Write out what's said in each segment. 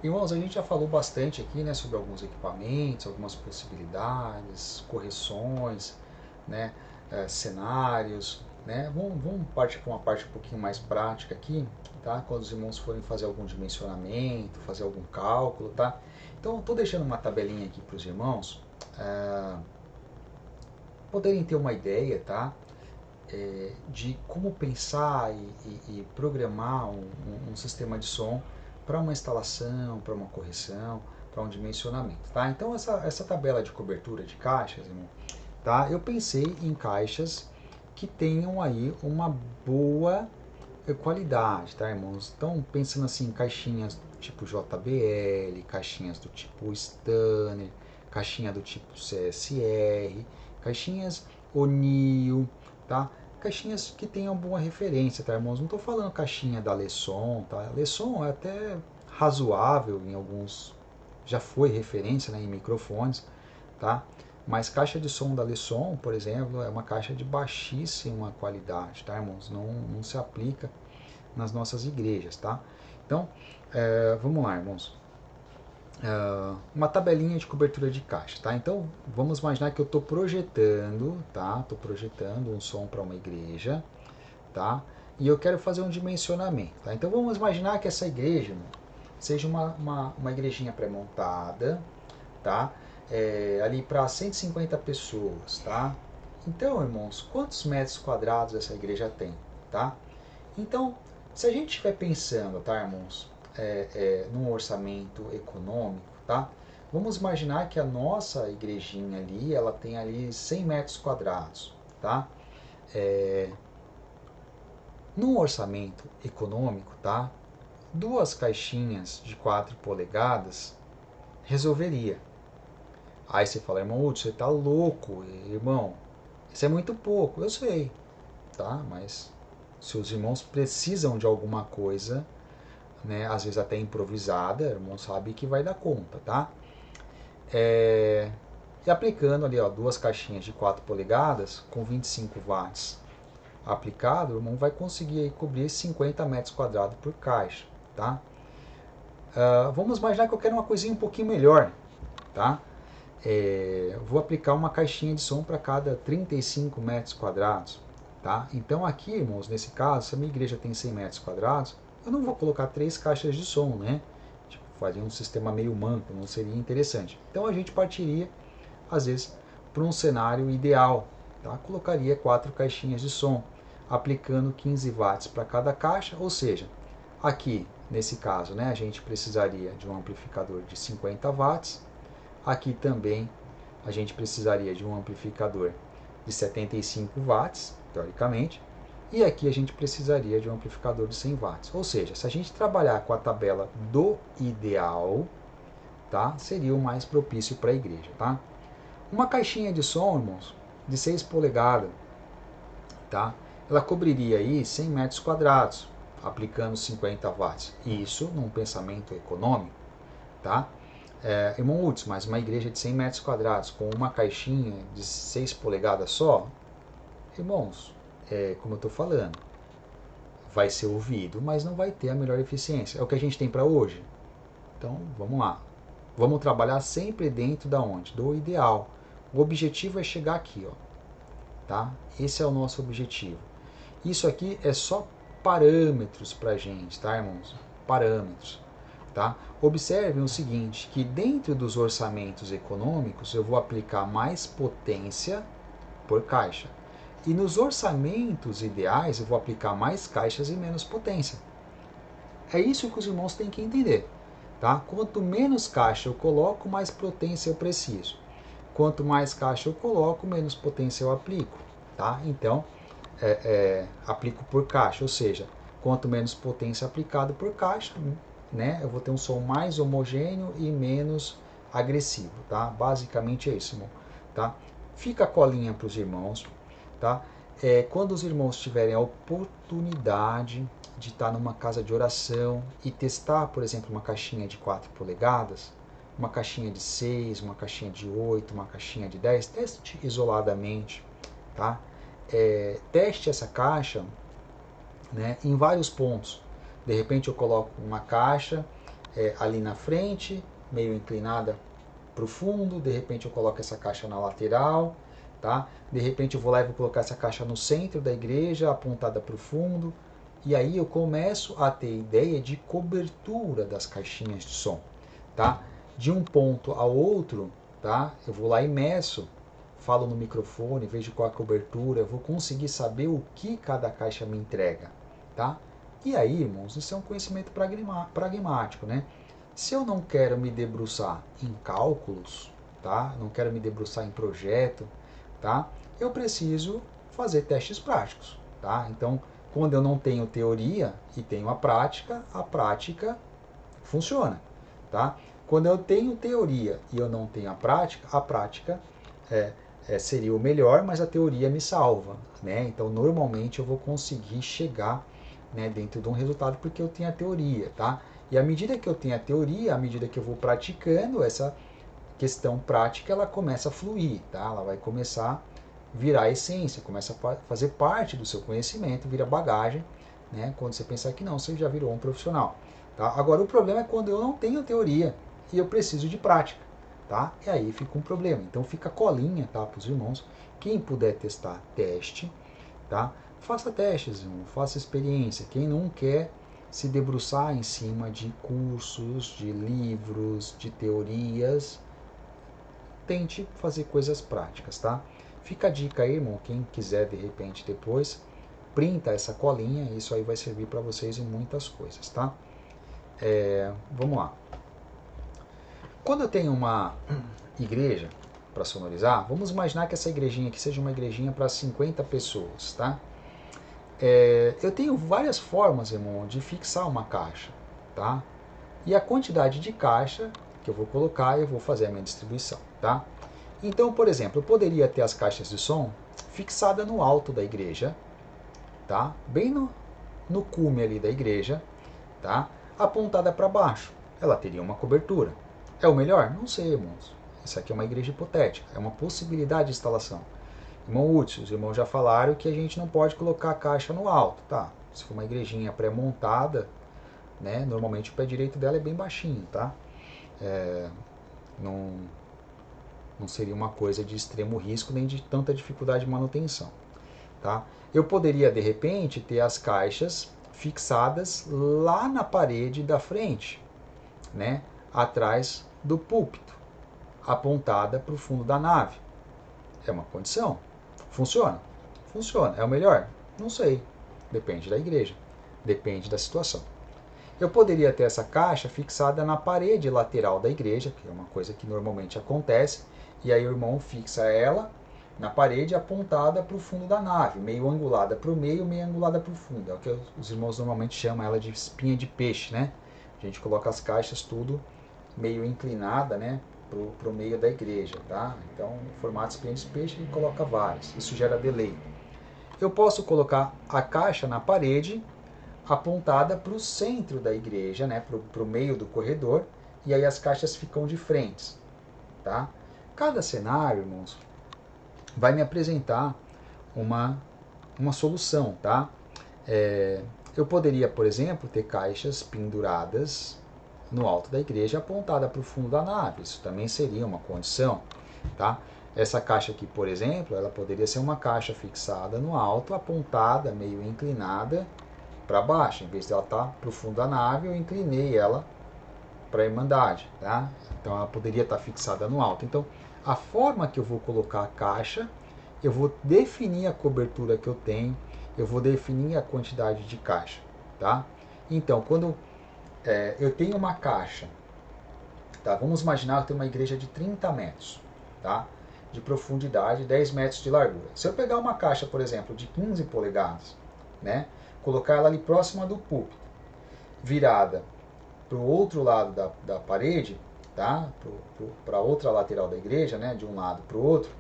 Irmãos, a gente já falou bastante aqui, né, sobre alguns equipamentos, algumas possibilidades, correções, né, cenários, né. Vamos partir para uma parte um pouquinho mais prática aqui, tá? Quando os irmãos forem fazer algum dimensionamento, fazer algum cálculo, tá? Então, eu estou deixando uma tabelinha aqui para os irmãos poderem ter uma ideia, tá? De como pensar e programar um sistema de som para uma instalação, para uma correção, para um dimensionamento. Tá? Então essa tabela de cobertura de caixas, irmão, tá? Eu pensei em caixas que tenham aí uma boa qualidade, tá, irmãos? Então pensando assim, caixinhas do tipo JBL, caixinhas do tipo Stanner, caixinha do tipo CSR, caixinhas O'Neill, tá? Caixinhas que tenham boa referência, tá, irmãos? Não estou falando caixinha da Lesson, tá? A Lesson é até razoável em alguns, já foi referência, né, em microfones, tá? Mas caixa de som da Lesson, por exemplo, é uma caixa de baixíssima qualidade, tá, irmãos? Não se aplica nas nossas igrejas, tá? Então, vamos lá, irmãos. Uma tabelinha de cobertura de caixa, tá? Então, vamos imaginar que eu estou projetando, tá? Estou projetando um som para uma igreja, tá? E eu quero fazer um dimensionamento, tá? Então, vamos imaginar que essa igreja seja uma igrejinha pré-montada, tá? Ali para 150 pessoas, tá? Então, irmãos, quantos metros quadrados essa igreja tem, tá? Então, se a gente estiver pensando, tá, irmãos, num orçamento econômico, tá? Vamos imaginar que a nossa igrejinha ali, ela tem ali 100 metros quadrados, tá? Num orçamento econômico, tá? Duas caixinhas de 4 polegadas resolveria. Aí você fala, irmão, você tá louco, irmão. Isso é muito pouco, eu sei, tá? Mas se os irmãos precisam de alguma coisa, né, às vezes até improvisada, o irmão sabe que vai dar conta, tá? E aplicando ali, ó, duas caixinhas de 4 polegadas com 25 watts aplicado, o irmão vai conseguir aí cobrir 50 metros quadrados por caixa, tá? Vamos imaginar que eu quero uma coisinha um pouquinho melhor, tá? Vou aplicar uma caixinha de som para cada 35 metros quadrados, tá? Então aqui, irmãos, nesse caso, se a minha igreja tem 100 metros quadrados, eu não vou colocar 3 caixas de som, né? Tipo, faria um sistema meio manco, não seria interessante. Então a gente partiria, às vezes, para um cenário ideal, tá? Colocaria 4 caixinhas de som, aplicando 15 watts para cada caixa, ou seja, aqui, nesse caso, né, a gente precisaria de um amplificador de 50 watts, aqui também a gente precisaria de um amplificador de 75 watts, teoricamente, e aqui a gente precisaria de um amplificador de 100 watts. Ou seja, se a gente trabalhar com a tabela do ideal, tá, seria o mais propício para a igreja. Tá? Uma caixinha de som, irmãos, de 6 polegadas, tá, ela cobriria aí 100 metros quadrados, aplicando 50 watts. Isso num pensamento econômico. Tá? Irmão Hudson, mas uma igreja de 100 metros quadrados com uma caixinha de 6 polegadas só, irmãos, como eu estou falando, vai ser ouvido, mas não vai ter a melhor eficiência. É o que a gente tem para hoje. Então, vamos lá. Vamos trabalhar sempre dentro da onde? Do ideal. O objetivo é chegar aqui, ó. Tá? Esse é o nosso objetivo. Isso aqui é só parâmetros para a gente, tá, irmãos? Parâmetros. Tá? Observem o seguinte, que dentro dos orçamentos econômicos eu vou aplicar mais potência por caixa. E nos orçamentos ideais eu vou aplicar mais caixas e menos potência. É isso que os irmãos têm que entender. Tá? Quanto menos caixa eu coloco, mais potência eu preciso. Quanto mais caixa eu coloco, menos potência eu aplico. Tá? Então, aplico por caixa, ou seja, quanto menos potência aplicado por caixa, né, eu vou ter um som mais homogêneo e menos agressivo, tá? Basicamente é isso, irmão, tá? Fica a colinha para os irmãos, tá? Quando os irmãos tiverem a oportunidade de estar numa casa de oração e testar, por exemplo, uma caixinha de 4 polegadas, uma caixinha de 6, uma caixinha de 8, uma caixinha de 10, teste isoladamente, tá? Teste essa caixa, né, em vários pontos. De repente eu coloco uma caixa ali na frente, meio inclinada para o fundo, de repente eu coloco essa caixa na lateral, tá? De repente eu vou lá e vou colocar essa caixa no centro da igreja, apontada para o fundo, e aí eu começo a ter ideia de cobertura das caixinhas de som, tá? De um ponto ao outro, tá? Eu vou lá e meço, falo no microfone, vejo qual a cobertura, eu vou conseguir saber o que cada caixa me entrega, tá? E aí, irmãos, isso é um conhecimento pragmático, né? Se eu não quero me debruçar em cálculos, tá? Não quero me debruçar em projeto, tá? Eu preciso fazer testes práticos, tá? Então, quando eu não tenho teoria e tenho a prática funciona, tá? Quando eu tenho teoria e eu não tenho a prática seria o melhor, mas a teoria me salva, né? Então, normalmente eu vou conseguir chegar, né, dentro de um resultado porque eu tenho a teoria, tá? E à medida que eu tenho a teoria, à medida que eu vou praticando, essa questão prática ela começa a fluir, tá? Ela vai começar a virar a essência, começa a fazer parte do seu conhecimento, vira bagagem, né? Quando você pensar que não, você já virou um profissional, tá? Agora o problema é quando eu não tenho teoria e eu preciso de prática, tá? E aí fica um problema. Então fica colinha, tá, para os irmãos. Quem puder testar, teste, tá? Faça testes, irmão, faça experiência. Quem não quer se debruçar em cima de cursos, de livros, de teorias, tente fazer coisas práticas, tá? Fica a dica aí, irmão, quem quiser de repente depois, printa essa colinha, isso aí vai servir para vocês em muitas coisas, tá? Vamos lá. Quando eu tenho uma igreja para sonorizar, vamos imaginar que essa igrejinha aqui seja uma igrejinha para 50 pessoas, tá? Eu tenho várias formas, irmão, de fixar uma caixa, tá? E a quantidade de caixa que eu vou colocar, eu vou fazer a minha distribuição, tá? Então, por exemplo, eu poderia ter as caixas de som fixadas no alto da igreja, tá? Bem no cume ali da igreja, tá? Apontada para baixo. Ela teria uma cobertura. É o melhor? Não sei, irmãos. Isso aqui é uma igreja hipotética, é uma possibilidade de instalação. Irmão Hudson, os irmãos já falaram que a gente não pode colocar a caixa no alto, tá? Se for uma igrejinha pré-montada, né, normalmente o pé direito dela é bem baixinho, tá? Não seria uma coisa de extremo risco nem de tanta dificuldade de manutenção, tá? Eu poderia, de repente, ter as caixas fixadas lá na parede da frente, né, atrás do púlpito, apontada para o fundo da nave. É uma condição. Funciona? Funciona. É o melhor? Não sei. Depende da igreja. Depende da situação. Eu poderia ter essa caixa fixada na parede lateral da igreja, que é uma coisa que normalmente acontece, e aí o irmão fixa ela na parede apontada para o fundo da nave, meio angulada para o meio, meio angulada para o fundo. É o que os irmãos normalmente chamam ela de espinha de peixe, né? A gente coloca as caixas tudo meio inclinada, né, para o meio da igreja, tá? Então, em formato espinha de peixe, ele coloca várias. Isso gera delay. Eu posso colocar a caixa na parede apontada para o centro da igreja, né, para o meio do corredor, e aí as caixas ficam de frente, tá? Cada cenário, irmãos, vai me apresentar uma solução, tá? Eu poderia, por exemplo, ter caixas penduradas no alto da igreja apontada para o fundo da nave. Isso também seria uma condição, tá? Essa caixa aqui, por exemplo, ela poderia ser uma caixa fixada no alto, apontada, meio inclinada para baixo. Em vez de ela estar para o fundo da nave, eu inclinei ela para a Irmandade, tá? Então ela poderia estar fixada no alto. Então, a forma que eu vou colocar a caixa, eu vou definir a cobertura que eu tenho, eu vou definir a quantidade de caixa, tá? Então, quando eu tenho uma caixa, tá? Vamos imaginar que eu tenho uma igreja de 30 metros, tá? De profundidade, 10 metros de largura. Se eu pegar uma caixa, por exemplo, de 15 polegadas, né? Colocar ela ali próxima do púlpito, virada para o outro lado da parede, tá? Para outra lateral da igreja, né? De um lado para o outro,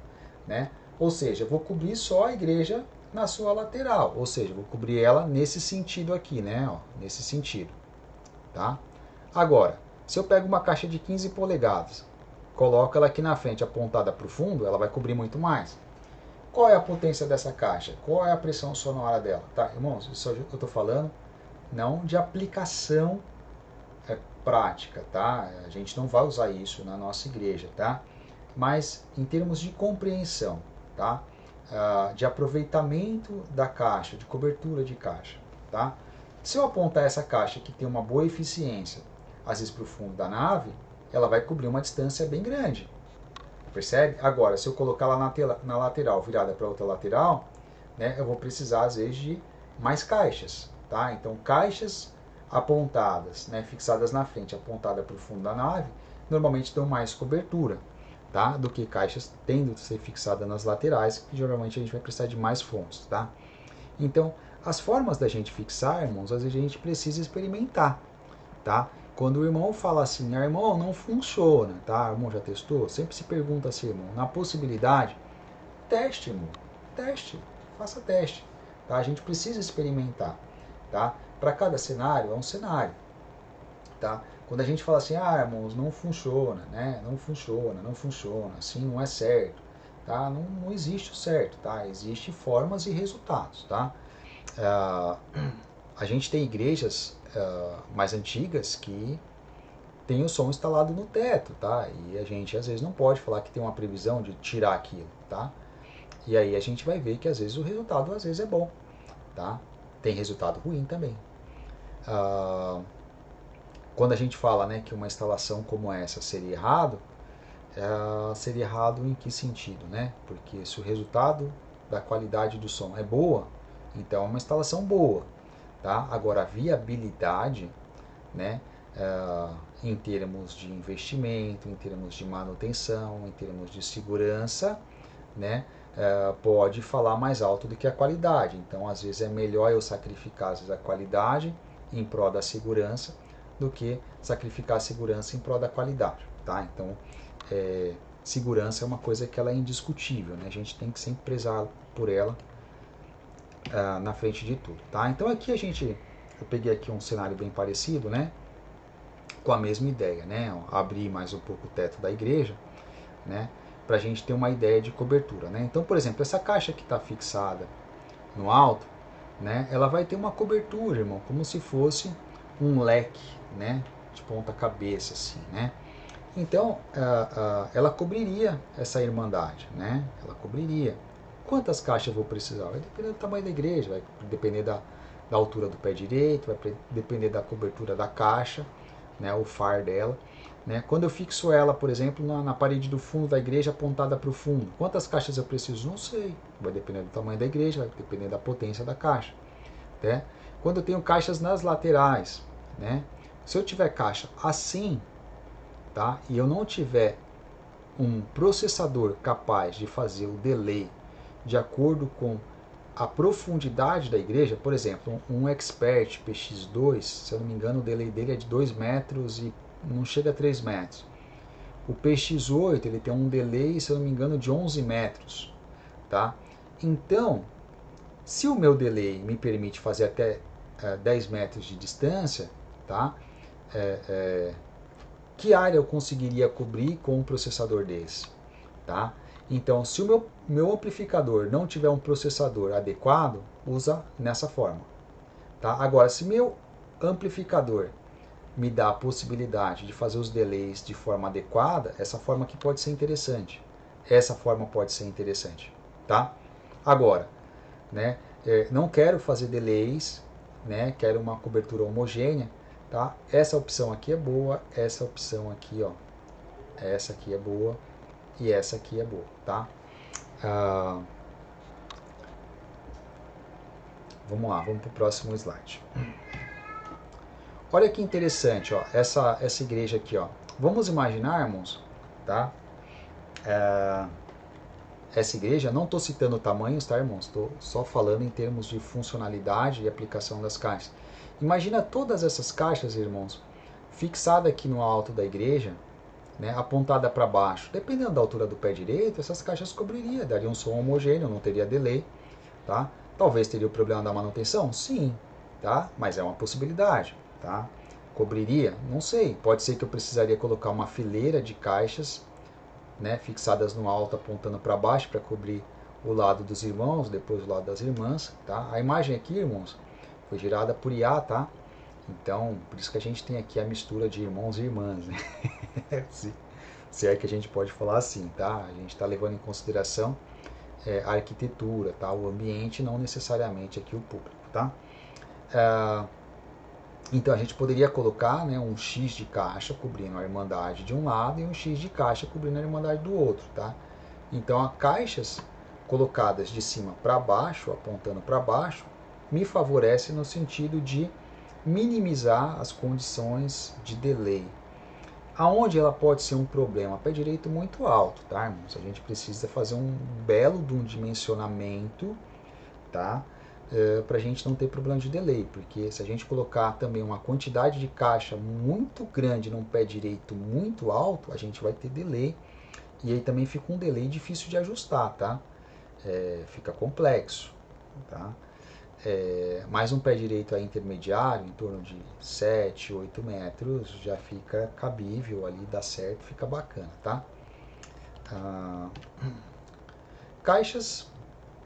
né? Ou seja, eu vou cobrir só a igreja na sua lateral, ou seja, eu vou cobrir ela nesse sentido aqui, né? Ó, nesse sentido, tá? Agora, se eu pego uma caixa de 15 polegadas, coloco ela aqui na frente apontada para o fundo, ela vai cobrir muito mais. Qual é a potência dessa caixa? Qual é a pressão sonora dela? Tá, irmãos, isso eu estou falando não de aplicação prática, tá? A gente não vai usar isso na nossa igreja, tá? Mas em termos de compreensão, tá? De aproveitamento da caixa, de cobertura de caixa, tá? Se eu apontar essa caixa que tem uma boa eficiência, às vezes para o fundo da nave, ela vai cobrir uma distância bem grande, percebe? Agora, se eu colocar lá na lateral, virada para outra lateral, né, eu vou precisar às vezes de mais caixas, tá? Então, caixas apontadas, né, fixadas na frente, apontada para o fundo da nave, normalmente dão mais cobertura, tá? Do que caixas tendo a ser fixadas nas laterais, que geralmente a gente vai precisar de mais fontes, tá? Então, as formas da gente fixar, irmãos, às vezes a gente precisa experimentar, tá? Quando o irmão fala assim, irmão, não funciona, tá? O irmão já testou? Sempre se pergunta assim, irmão, na possibilidade, teste, irmão, teste, faça teste, tá? A gente precisa experimentar, tá? Para cada cenário é um cenário, tá? Quando a gente fala assim, irmãos, não funciona, né? Não funciona, assim não é certo, tá? Não existe o certo, tá? Existem formas e resultados, tá? A gente tem igrejas mais antigas que tem o som instalado no teto, tá? E a gente às vezes não pode falar que tem uma previsão de tirar aquilo, tá? E aí a gente vai ver que às vezes o resultado às vezes é bom, tá? Tem resultado ruim também. Quando a gente fala, né, que uma instalação como essa seria errado em que sentido, né? Porque se o resultado da qualidade do som é boa, então é uma instalação boa, tá? Agora a viabilidade, né, em termos de investimento, em termos de manutenção, em termos de segurança, né, pode falar mais alto do que a qualidade. Então, às vezes é melhor eu sacrificar às vezes, a qualidade em prol da segurança do que sacrificar a segurança em prol da qualidade, tá? Então, segurança é uma coisa que ela é indiscutível, né? A gente tem que sempre prezar por ela na frente de tudo, tá? Então aqui eu peguei aqui um cenário bem parecido, né? Com a mesma ideia, né? Abrir mais um pouco o teto da igreja, né? Para a gente ter uma ideia de cobertura, né? Então, por exemplo, essa caixa que está fixada no alto, né? Ela vai ter uma cobertura, irmão, como se fosse um leque, né? De ponta cabeça, assim, né? Então, ela cobriria essa irmandade, né? Ela cobriria. Quantas caixas eu vou precisar? Vai depender do tamanho da igreja, vai depender da altura do pé direito, vai depender da cobertura da caixa, né? O far dela. Né? Quando eu fixo ela, por exemplo, na parede do fundo da igreja apontada para o fundo, quantas caixas eu preciso? Não sei. Vai depender do tamanho da igreja, vai depender da potência da caixa. Né? Quando eu tenho caixas nas laterais, né? Se eu tiver caixa assim, tá? E eu não tiver um processador capaz de fazer o delay de acordo com a profundidade da igreja, por exemplo, um Expert PX2, se eu não me engano, o delay dele é de 2 metros e não chega a 3 metros. O PX8 ele tem um delay, se eu não me engano, de 11 metros. Tá? Então, se o meu delay me permite fazer até 10 metros de distância, tá? Que área eu conseguiria cobrir com um processador desse? Tá? Então, se o meu amplificador não tiver um processador adequado, usa nessa forma. Tá? Agora, se meu amplificador me dá a possibilidade de fazer os delays de forma adequada, essa forma aqui pode ser interessante. Essa forma pode ser interessante. Tá? Agora, né, não quero fazer delays, né, quero uma cobertura homogênea. Tá? Essa opção aqui é boa, essa opção aqui, ó, essa aqui é boa e essa aqui é boa, tá? Vamos lá, vamos para o próximo slide. Olha que interessante, ó, essa igreja aqui, ó. Vamos imaginar, irmãos, tá? Essa igreja, não estou citando tamanhos, tá, irmãos? Estou só falando em termos de funcionalidade e aplicação das caixas. Imagina todas essas caixas, irmãos, fixadas aqui no alto da igreja, né, apontada para baixo. Dependendo da altura do pé direito, essas caixas cobriria, daria um som homogêneo, não teria delay, tá? Talvez teria o problema da manutenção? Sim, tá? Mas é uma possibilidade, tá? Cobriria? Não sei. Pode ser que eu precisaria colocar uma fileira de caixas, né, fixadas no alto, apontando para baixo, para cobrir o lado dos irmãos, depois o lado das irmãs, tá? A imagem aqui, irmãos, foi gerada por IA, tá? Então, por isso que a gente tem aqui a mistura de irmãos e irmãs, né? Se é que a gente pode falar assim, tá? A gente está levando em consideração a arquitetura, tá? O ambiente, não necessariamente aqui o público, tá? Então a gente poderia colocar, né, um X de caixa cobrindo a Irmandade de um lado e um X de caixa cobrindo a Irmandade do outro, tá? Então as caixas colocadas de cima para baixo, apontando para baixo, me favorece no sentido de minimizar as condições de delay. Aonde ela pode ser um problema? Pé direito muito alto, tá, irmãos? A gente precisa fazer um belo de um dimensionamento, tá? Para a gente não ter problema de delay, porque se a gente colocar também uma quantidade de caixa muito grande num pé direito muito alto, a gente vai ter delay, e aí também fica um delay difícil de ajustar, tá? Fica complexo, tá? Mais um pé direito aí intermediário, em torno de 7, 8 metros, já fica cabível ali, dá certo, fica bacana, tá? Caixas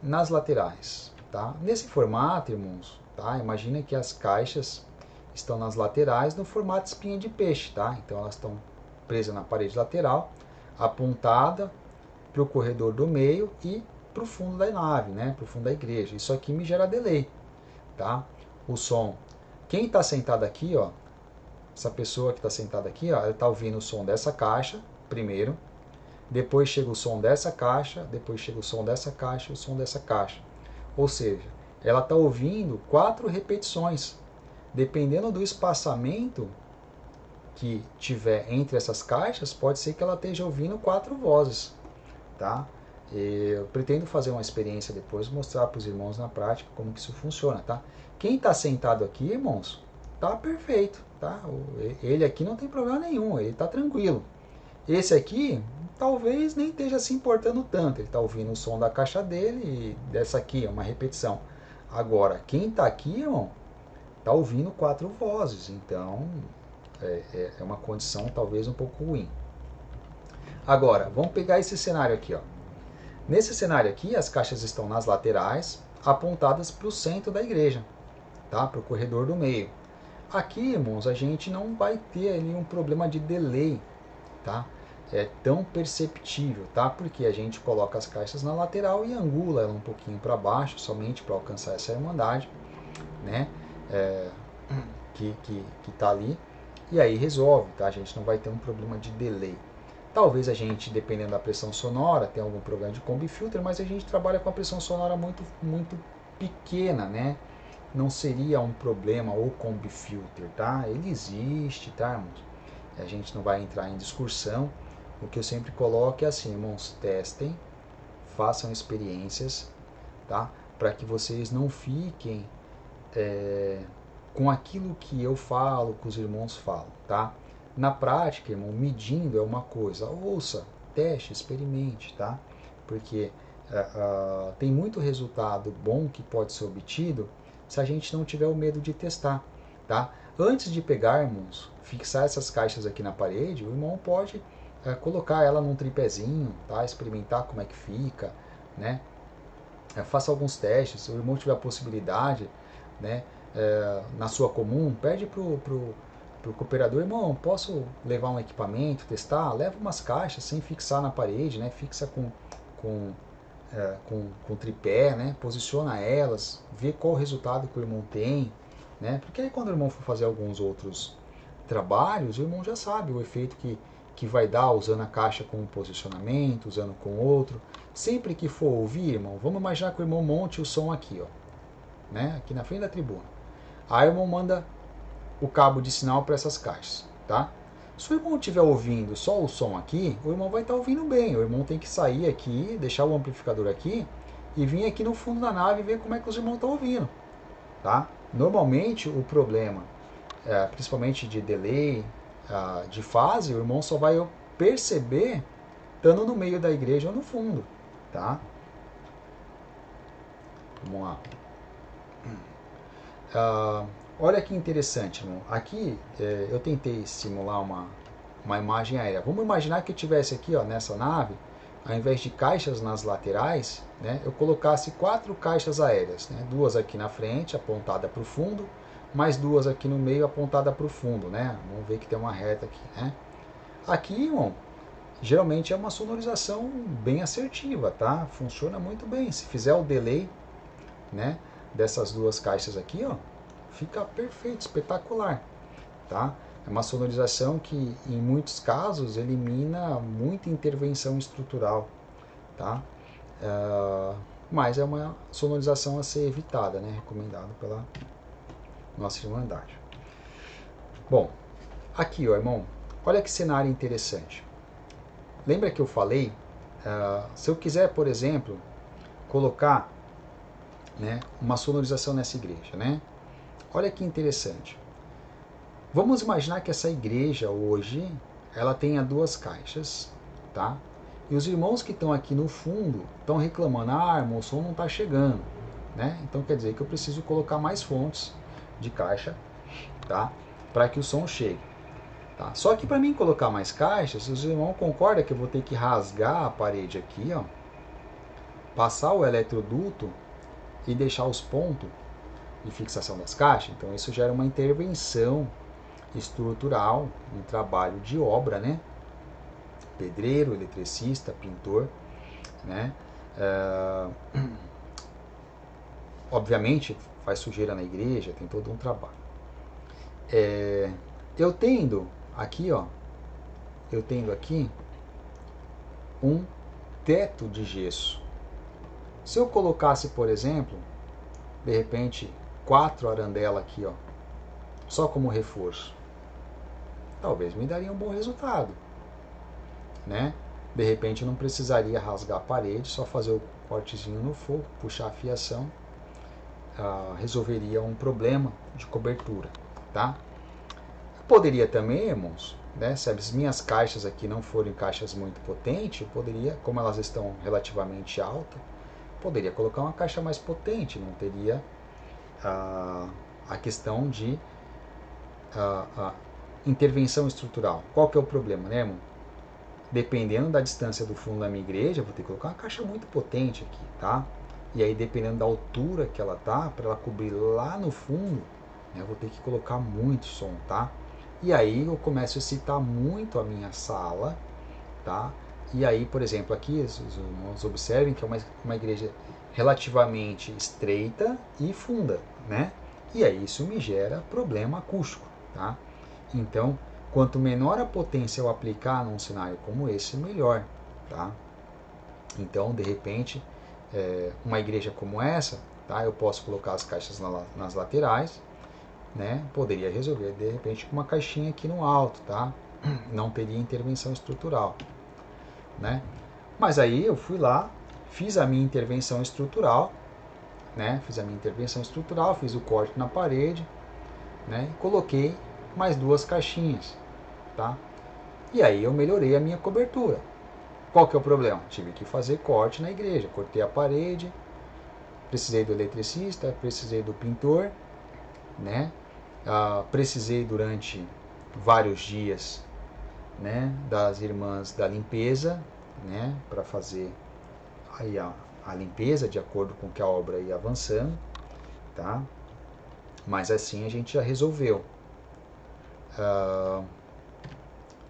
nas laterais, tá? Nesse formato, irmãos, tá? Imagina que as caixas estão nas laterais no formato espinha de peixe, tá? Então elas estão presas na parede lateral, apontada para o corredor do meio e para o fundo da nave, né? Para o fundo da igreja. Isso aqui me gera delay, tá? O som. Quem está sentado aqui, ó, essa pessoa que está sentada aqui, ó, ela está ouvindo o som dessa caixa primeiro, depois chega o som dessa caixa, depois chega o som dessa caixa e o som dessa caixa. Ou seja, ela está ouvindo 4 repetições. Dependendo do espaçamento que tiver entre essas caixas, pode ser que ela esteja ouvindo 4 vozes, tá? Eu pretendo fazer uma experiência depois, mostrar para os irmãos na prática como que isso funciona, tá? Quem está sentado aqui, irmãos, tá perfeito, tá? Ele aqui não tem problema nenhum, ele está tranquilo. Esse aqui, talvez nem esteja se importando tanto, ele está ouvindo o som da caixa dele e dessa aqui é uma repetição. Agora, quem está aqui, irmão, está ouvindo 4 vozes, então é uma condição talvez um pouco ruim. Agora, vamos pegar esse cenário aqui, ó. Nesse cenário aqui, as caixas estão nas laterais, apontadas para o centro da igreja, tá? Para o corredor do meio. Aqui, irmãos, a gente não vai ter ali um problema de delay, tá? É tão perceptível, tá? Porque a gente coloca as caixas na lateral e angula ela um pouquinho para baixo, somente para alcançar essa irmandade, né? Que tá ali, e aí resolve, tá? A gente não vai ter um problema de delay. Talvez a gente, dependendo da pressão sonora, tenha algum problema de combi filter, mas a gente trabalha com a pressão sonora muito, muito pequena, né? Não seria um problema o combi filter, tá? Ele existe, tá, irmãos? A gente não vai entrar em discussão. O que eu sempre coloco é assim, irmãos, testem, façam experiências, tá? Para que vocês não fiquem com aquilo que eu falo, que os irmãos falam, tá? Na prática, irmão, medindo é uma coisa. Ouça, teste, experimente, tá? Porque tem muito resultado bom que pode ser obtido se a gente não tiver o medo de testar, tá? Antes de pegarmos, fixar essas caixas aqui na parede, o irmão pode colocar ela num tripézinho, tá? Experimentar como é que fica, né? Faça alguns testes. Se o irmão tiver a possibilidade, né? Na sua comum, pede pro cooperador, irmão, posso levar um equipamento, testar? Leva umas caixas sem fixar na parede, né? Fixa com tripé, né? Posiciona elas, vê qual o resultado que o irmão tem, né? Porque aí quando o irmão for fazer alguns outros trabalhos, o irmão já sabe o efeito que vai dar usando a caixa com um posicionamento, usando com outro. Sempre que for ouvir, irmão, vamos imaginar que o irmão monte o som aqui, ó, né? Aqui na frente da tribuna. Aí o irmão manda o cabo de sinal para essas caixas, tá? Se o irmão estiver ouvindo só o som aqui, o irmão vai estar ouvindo bem. O irmão tem que sair aqui, deixar o amplificador aqui e vir aqui no fundo da nave e ver como é que os irmãos estão ouvindo, tá? Normalmente o problema, principalmente de delay, de fase, o irmão só vai perceber estando no meio da igreja ou no fundo, tá? Vamos lá. Olha que interessante, irmão. Aqui eu tentei simular uma imagem aérea. Vamos imaginar que eu tivesse aqui, ó, nessa nave, ao invés de caixas nas laterais, né, eu colocasse 4 caixas aéreas, né, 2 aqui na frente, apontada para o fundo, mais duas aqui no meio apontada para o fundo, né? Vamos ver que tem uma reta aqui, né? Aqui, irmão, geralmente é uma sonorização bem assertiva, tá? Funciona muito bem. Se fizer o delay, né, dessas duas caixas aqui, ó, fica perfeito, espetacular, tá? É uma sonorização que, em muitos casos, elimina muita intervenção estrutural, tá? Mas é uma sonorização a ser evitada, né? Recomendado pela nossa Irmandade. Bom, aqui, ó, irmão, olha que cenário interessante. Lembra que eu falei, se eu quiser, por exemplo, colocar, né, uma sonorização nessa igreja, né? Olha que interessante. Vamos imaginar que essa igreja hoje, ela tenha duas caixas, tá? E os irmãos que estão aqui no fundo estão reclamando, irmão, o som não está chegando, né? Então quer dizer que eu preciso colocar mais fontes de caixa, tá? Para que o som chegue. Tá? Só que para mim colocar mais caixas, os irmãos concordam que eu vou ter que rasgar a parede aqui, ó, passar o eletroduto e deixar os pontos de fixação das caixas. Então isso gera uma intervenção estrutural, um trabalho de obra, né? Pedreiro, eletricista, pintor, né? Obviamente faz sujeira na igreja, tem todo um trabalho. Eu tendo aqui, ó, um teto de gesso. Se eu colocasse, por exemplo, de repente 4 arandelas aqui, ó, só como reforço, talvez me daria um bom resultado, né? De repente eu não precisaria rasgar a parede, só fazer o cortezinho no fogo, puxar a fiação, resolveria um problema de cobertura, tá? Poderia também, irmãos, né, se as minhas caixas aqui não forem caixas muito potentes, eu poderia, como elas estão relativamente altas, poderia colocar uma caixa mais potente, não teria a questão de intervenção estrutural. Qual que é o problema, né, irmão? Dependendo da distância do fundo da minha igreja, eu vou ter que colocar uma caixa muito potente aqui, tá? E aí, dependendo da altura que ela tá, para ela cobrir lá no fundo, né, eu vou ter que colocar muito som, tá? E aí eu começo a excitar muito a minha sala, tá? E aí, por exemplo, aqui os irmãos observem que é uma igreja relativamente estreita e funda, né? E aí isso me gera problema acústico, tá? Então, quanto menor a potência eu aplicar num cenário como esse, melhor, tá? Então, de repente, uma igreja como essa, tá? Eu posso colocar as caixas nas laterais, né? Poderia resolver, de repente, com uma caixinha aqui no alto, tá? Não teria intervenção estrutural, né? Mas aí eu fui lá, fiz a minha intervenção estrutural, né? Fiz o corte na parede, né? E coloquei mais 2 caixinhas, tá? E aí eu melhorei a minha cobertura. Qual que é o problema? Tive que fazer corte na igreja, cortei a parede, precisei do eletricista, precisei do pintor, né? Precisei durante vários dias, né, das irmãs da limpeza, né, para fazer aí a limpeza de acordo com que a obra ia avançando, tá? Mas assim a gente já resolveu.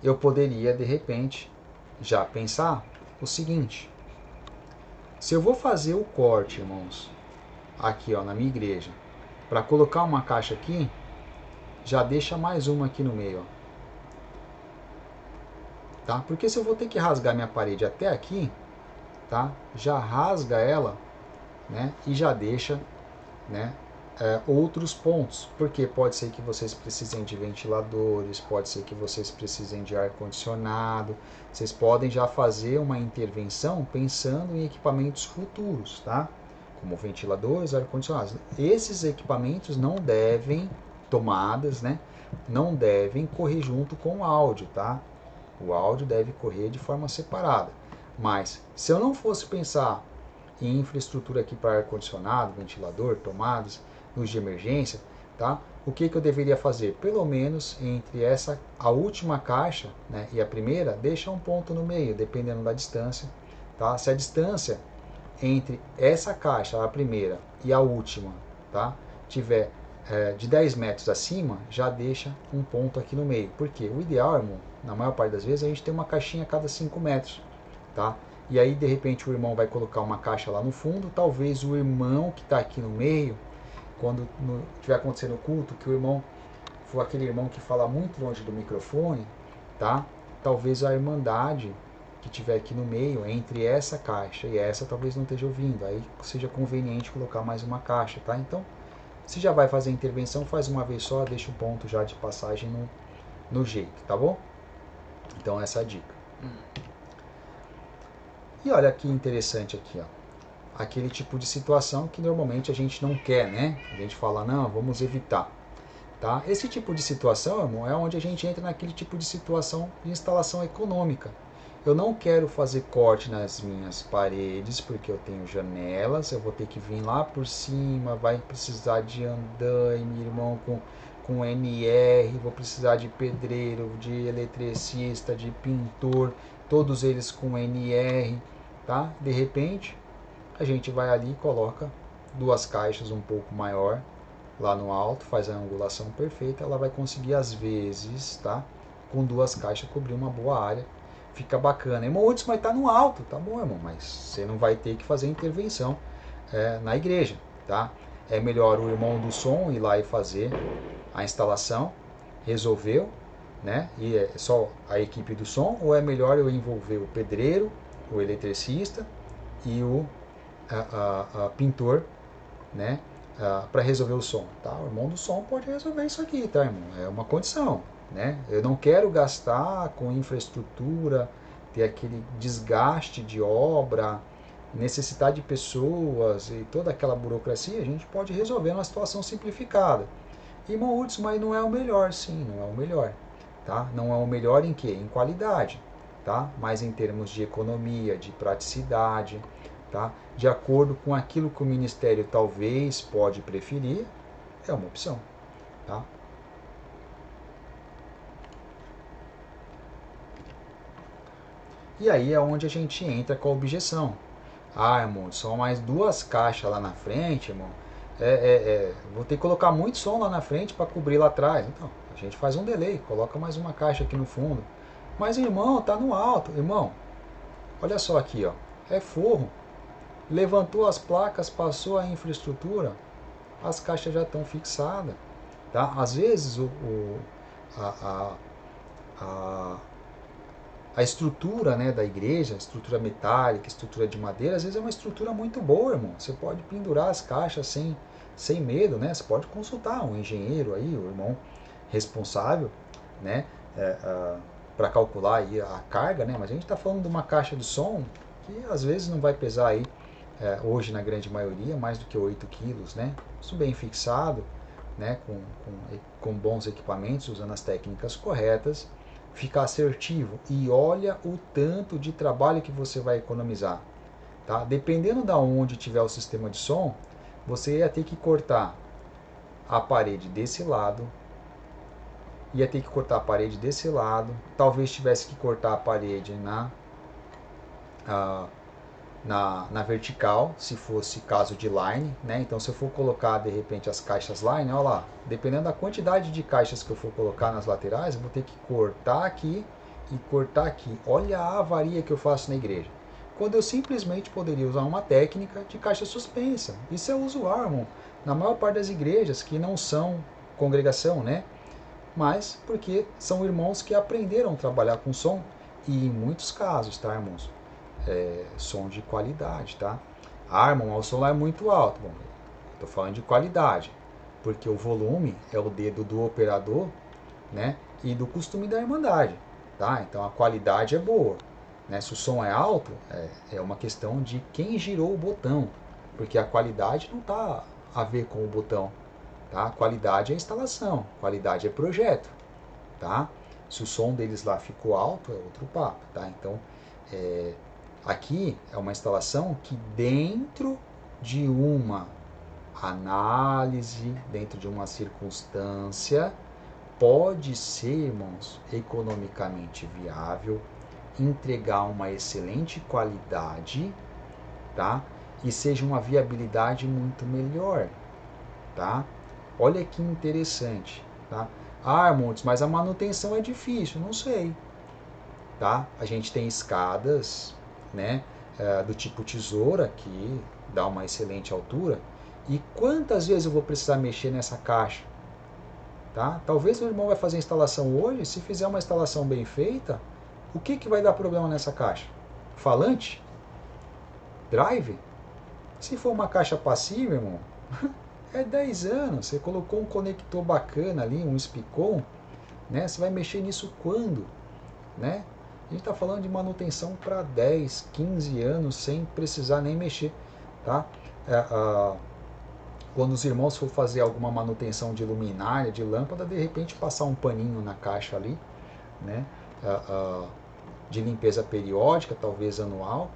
Eu poderia de repente já pensar o seguinte: se eu vou fazer o corte, irmãos, aqui, ó, na minha igreja, para colocar uma caixa aqui, já deixa mais uma aqui no meio, ó. Tá? Porque se eu vou ter que rasgar minha parede até aqui, tá? Já rasga ela, né? E já deixa, né, outros pontos, porque pode ser que vocês precisem de ventiladores, pode ser que vocês precisem de ar-condicionado, vocês podem já fazer uma intervenção pensando em equipamentos futuros, tá? Como ventiladores, ar-condicionados. Esses equipamentos não devem, tomadas, né, não devem correr junto com o áudio, tá? O áudio deve correr de forma separada. Mas se eu não fosse pensar em infraestrutura aqui para ar-condicionado, ventilador, tomadas, luz de emergência, tá? O que eu deveria fazer? Pelo menos entre a última caixa, né, e a primeira, deixa um ponto no meio, dependendo da distância, tá? Se a distância entre essa caixa, a primeira, e a última, tá, tiver de 10 metros acima, já deixa um ponto aqui no meio. Porque o ideal, irmão, na maior parte das vezes, a gente tem uma caixinha a cada 5 metros. Tá? E aí, de repente, o irmão vai colocar uma caixa lá no fundo. Talvez o irmão que está aqui no meio, quando estiver acontecendo o culto, que o irmão for aquele irmão que fala muito longe do microfone, tá? Talvez a irmandade que tiver aqui no meio, entre essa caixa e essa, talvez não esteja ouvindo. Aí seja conveniente colocar mais uma caixa, tá? Então, se já vai fazer a intervenção, faz uma vez só, deixa o ponto já de passagem no jeito, tá bom? Então, essa é a dica. E olha que interessante aqui, ó. Aquele tipo de situação que normalmente a gente não quer, né? A gente fala, não, vamos evitar. Tá? Esse tipo de situação, irmão, é onde a gente entra naquele tipo de situação de instalação econômica. Eu não quero fazer corte nas minhas paredes porque eu tenho janelas, eu vou ter que vir lá por cima, vai precisar de andaime, irmão, com NR, vou precisar de pedreiro, de eletricista, de pintor, todos eles com NR, tá? De repente, a gente vai ali e coloca duas caixas um pouco maior lá no alto, faz a angulação perfeita, ela vai conseguir às vezes, tá? Com duas caixas cobrir uma boa área, fica bacana. Irmão Hudson, mas tá no alto, tá bom, irmão, mas você não vai ter que fazer intervenção na igreja, tá? É melhor o irmão do som ir lá e fazer a instalação, resolveu, né? E é só a equipe do som, ou é melhor eu envolver o pedreiro, o eletricista e o pintor, né? Para resolver o som, tá? O irmão do som pode resolver isso aqui, tá, irmão? É uma condição, né? Eu não quero gastar com infraestrutura, ter aquele desgaste de obra, necessitar de pessoas e toda aquela burocracia. A gente pode resolver numa situação simplificada. Irmão Hudson, mas não é o melhor, sim, não é o melhor, tá? Não é o melhor em quê? Em qualidade, tá? Mas em termos de economia, de praticidade, tá? De acordo com aquilo que o ministério talvez pode preferir, é uma opção, tá? E aí é onde a gente entra com a objeção. Ah, irmão, só mais duas caixas lá na frente, irmão. Vou ter que colocar muito som lá na frente para cobrir lá atrás. Então, a gente faz um delay, coloca mais uma caixa aqui no fundo. Mas, irmão, tá no alto. Irmão, olha só aqui, ó. É forro. Levantou as placas, passou a infraestrutura, as caixas já estão fixadas. Tá? Às vezes a, a, a estrutura, né, da igreja, estrutura metálica, estrutura de madeira, às vezes é uma estrutura muito boa, irmão. Você pode pendurar as caixas sem medo, né? Você pode consultar um engenheiro aí, o irmão responsável, né, para calcular aí a carga, né? Mas a gente está falando de uma caixa de som que às vezes não vai pesar aí, hoje na grande maioria, mais do que 8 quilos, né? Isso bem fixado, né, com bons equipamentos, usando as técnicas corretas, ficar assertivo e olha o tanto de trabalho que você vai economizar, tá? Dependendo da onde tiver o sistema de som, você ia ter que cortar a parede desse lado, ia ter que cortar a parede desse lado, talvez tivesse que cortar a parede na vertical, se fosse caso de line, né? Então, se eu for colocar de repente as caixas line, olha lá, dependendo da quantidade de caixas que eu for colocar nas laterais, eu vou ter que cortar aqui e cortar aqui. Olha a avaria que eu faço na igreja. Quando eu simplesmente poderia usar uma técnica de caixa suspensa. Isso é usual, irmão, na maior parte das igrejas que não são congregação, né? Mas porque são irmãos que aprenderam a trabalhar com som e em muitos casos, tá, irmãos? Som de qualidade, tá? Ah, irmão, o som lá é muito alto. Bom, estou falando de qualidade, porque o volume é o dedo do operador, né? E do costume da irmandade, tá? Então a qualidade é boa, né? Se o som é alto, é uma questão de quem girou o botão, porque a qualidade não está a ver com o botão, tá? Qualidade é instalação, qualidade é projeto, tá? Se o som deles lá ficou alto, é outro papo, tá? Então, aqui é uma instalação que dentro de uma análise, dentro de uma circunstância, pode ser, irmãos, economicamente viável, entregar uma excelente qualidade, tá? E seja uma viabilidade muito melhor, tá? Olha que interessante, tá? Ah, Montes, mas a manutenção é difícil, não sei, tá? A gente tem escadas, né, do tipo tesoura, que dá uma excelente altura, e quantas vezes eu vou precisar mexer nessa caixa, tá? Talvez o irmão vai fazer a instalação hoje, se fizer uma instalação bem feita, o que vai dar problema nessa caixa? Falante? Drive? Se for uma caixa passiva, irmão, é 10 anos. Você colocou um conector bacana ali, um Spicon, né? Você vai mexer nisso quando? Né? A gente está falando de manutenção para 10, 15 anos sem precisar nem mexer. Tá? Quando os irmãos for fazer alguma manutenção de luminária, de lâmpada, de repente passar um paninho na caixa ali, né? De limpeza periódica, talvez anual,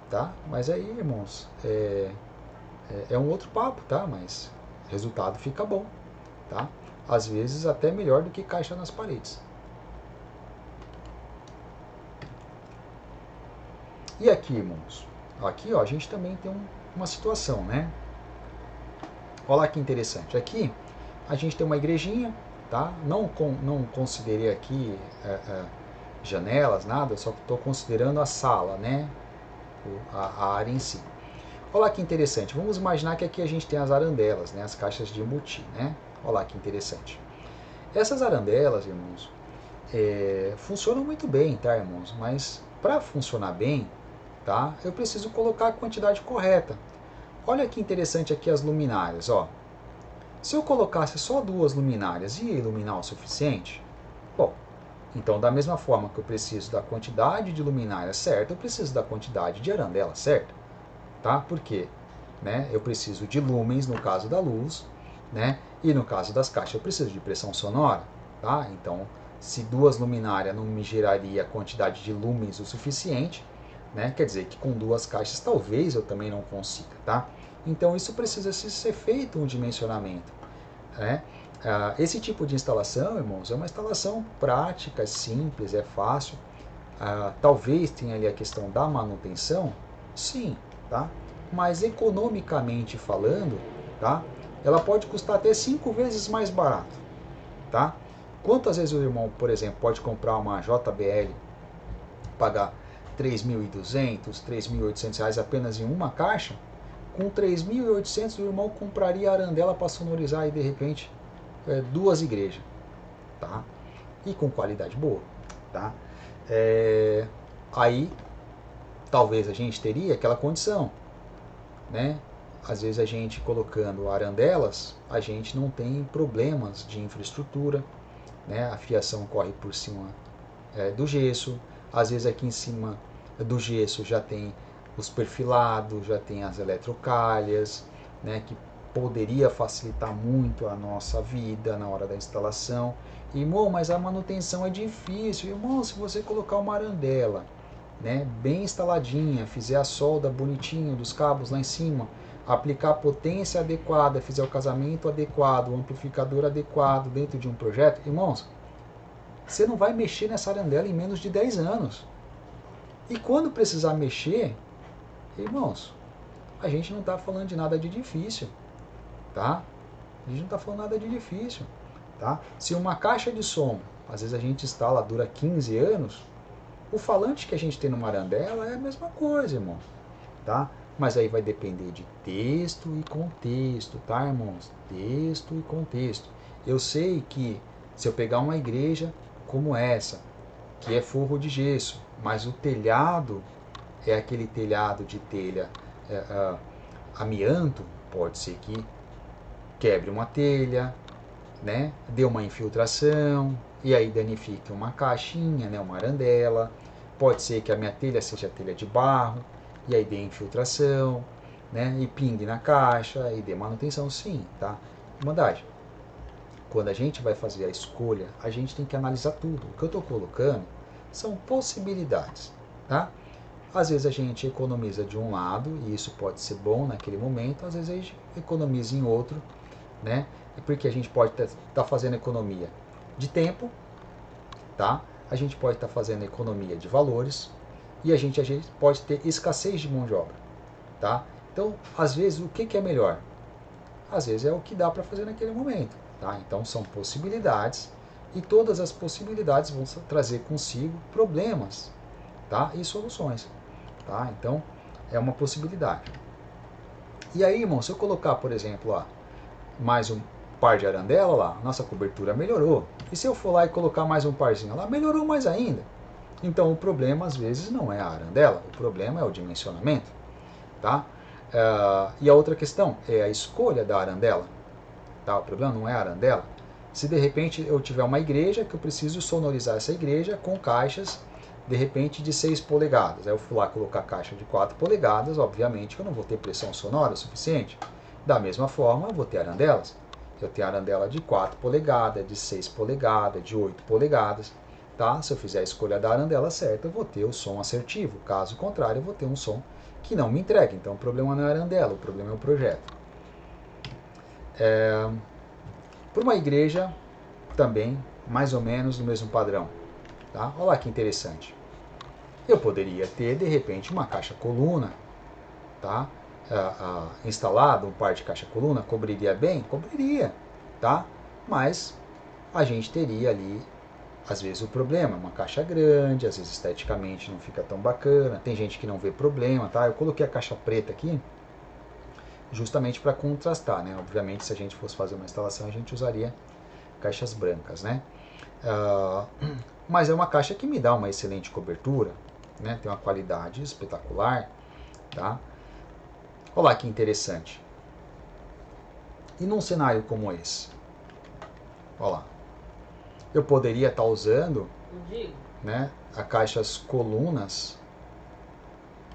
tá? Mas aí, irmãos, é um outro papo, tá? Mas o resultado fica bom, tá? Às vezes até melhor do que caixa nas paredes. E aqui, irmãos? Aqui, ó, a gente também tem uma situação, né? Olha lá que interessante. Aqui a gente tem uma igrejinha, tá? Não considerei aqui janelas, nada, só estou considerando a sala, né? A área em si. Olha lá que interessante. Vamos imaginar que aqui a gente tem as arandelas, né? As caixas de embutir, né? Olha lá que interessante. Essas arandelas, irmãos, funcionam muito bem, tá, irmãos? Mas para funcionar bem, tá? Eu preciso colocar a quantidade correta. Olha que interessante aqui as luminárias, ó. Se eu colocasse só 2 luminárias, ia iluminar o suficiente? Bom, então da mesma forma que eu preciso da quantidade de luminária certa, eu preciso da quantidade de arandela certa, tá? Por quê? Né? Eu preciso de lumens no caso da luz, né? E no caso das caixas eu preciso de pressão sonora, tá? Então, se 2 luminárias não me geraria a quantidade de lumens o suficiente, né? Quer dizer que com 2 caixas talvez eu também não consiga, tá? Então isso precisa ser feito um dimensionamento, né? Esse tipo de instalação, irmãos, é uma instalação prática, simples, é fácil. Talvez tenha ali a questão da manutenção, sim, tá? Mas economicamente falando, tá? Ela pode custar até 5 vezes mais barato, tá? Quantas vezes o irmão, por exemplo, pode comprar uma JBL, pagar R$3.200, R$3.800 apenas em uma caixa? Com R$3.800 o irmão compraria a arandela para sonorizar e de repente 2 igrejas, tá? E com qualidade boa, tá? Aí talvez a gente teria aquela condição, né? Às vezes a gente colocando arandelas, a gente não tem problemas de infraestrutura, né? A fiação corre por cima do gesso, às vezes aqui em cima do gesso já tem os perfilados, já tem as eletrocalhas, né? Que poderia facilitar muito a nossa vida na hora da instalação. Irmão, mas a manutenção é difícil. Irmão, se você colocar uma arandela, né, bem instaladinha, fizer a solda bonitinho dos cabos lá em cima, aplicar a potência adequada, fizer o casamento adequado, o amplificador adequado dentro de um projeto, irmãos, você não vai mexer nessa arandela em menos de 10 anos. E quando precisar mexer, irmãos, a gente não está falando de nada de difícil, tá? A gente não está falando nada de difícil, tá? Se uma caixa de som, às vezes a gente instala, dura 15 anos, o falante que a gente tem numa arandela é a mesma coisa, irmão, tá? Mas aí vai depender de texto e contexto, tá, irmãos? Texto e contexto. Eu sei que se eu pegar uma igreja como essa, que é forro de gesso, mas o telhado é aquele telhado de telha amianto, pode ser que quebre uma telha, né? Dê uma infiltração e aí danifique uma caixinha, né? Uma arandela. Pode ser que a minha telha seja telha de barro e aí dê infiltração, né? E pingue na caixa e dê manutenção, sim, tá? Irmandade, quando a gente vai fazer a escolha, a gente tem que analisar tudo. O que eu estou colocando são possibilidades, tá? Às vezes a gente economiza de um lado, e isso pode ser bom naquele momento, às vezes a gente economiza em outro, né? Porque a gente pode estar fazendo economia de tempo, tá? A gente pode estar fazendo economia de valores, e a gente pode ter escassez de mão de obra, tá? Então, às vezes, o que é melhor? às vezes é o que dá para fazer naquele momento. Tá? Então são possibilidades e todas as possibilidades vão trazer consigo problemas, tá? E soluções. Tá? Então é uma possibilidade. E aí, irmão, se eu colocar, por exemplo, lá, mais um par de arandela lá, nossa cobertura melhorou. E se eu for lá e colocar mais um parzinho lá, melhorou mais ainda. Então o problema às vezes não é a arandela, o problema é o dimensionamento. Tá? E a outra questão é a escolha da arandela. Tá? O problema não é a arandela. Se de repente eu tiver uma igreja que eu preciso sonorizar essa igreja com caixas de repente de 6 polegadas. Aí eu fui lá colocar caixa de 4 polegadas, obviamente que eu não vou ter pressão sonora suficiente. Da mesma forma, eu vou ter arandelas. Eu tenho arandela de 4 polegadas, de 6 polegadas, de 8 polegadas. Tá? Se eu fizer a escolha da arandela certa, eu vou ter o som assertivo. Caso contrário, eu vou ter um som que não me entrega. Então o problema não é a arandela, o problema é o projeto. Por uma igreja, também, mais ou menos no mesmo padrão. Tá? Olha lá que interessante. Eu poderia ter, de repente, uma caixa coluna, tá? Instalado um par de caixa coluna, cobriria bem? Cobriria, tá? Mas a gente teria ali, às vezes, o problema. Uma caixa grande, às vezes esteticamente não fica tão bacana, tem gente que não vê problema, tá? Eu coloquei a caixa preta aqui, justamente para contrastar, né? Obviamente, se a gente fosse fazer uma instalação, a gente usaria caixas brancas, né? Mas é uma caixa que me dá uma excelente cobertura, né? Tem uma qualidade espetacular, tá? Olha lá que interessante. E num cenário como esse? Olha lá. Eu poderia estar usando, né, a caixas colunas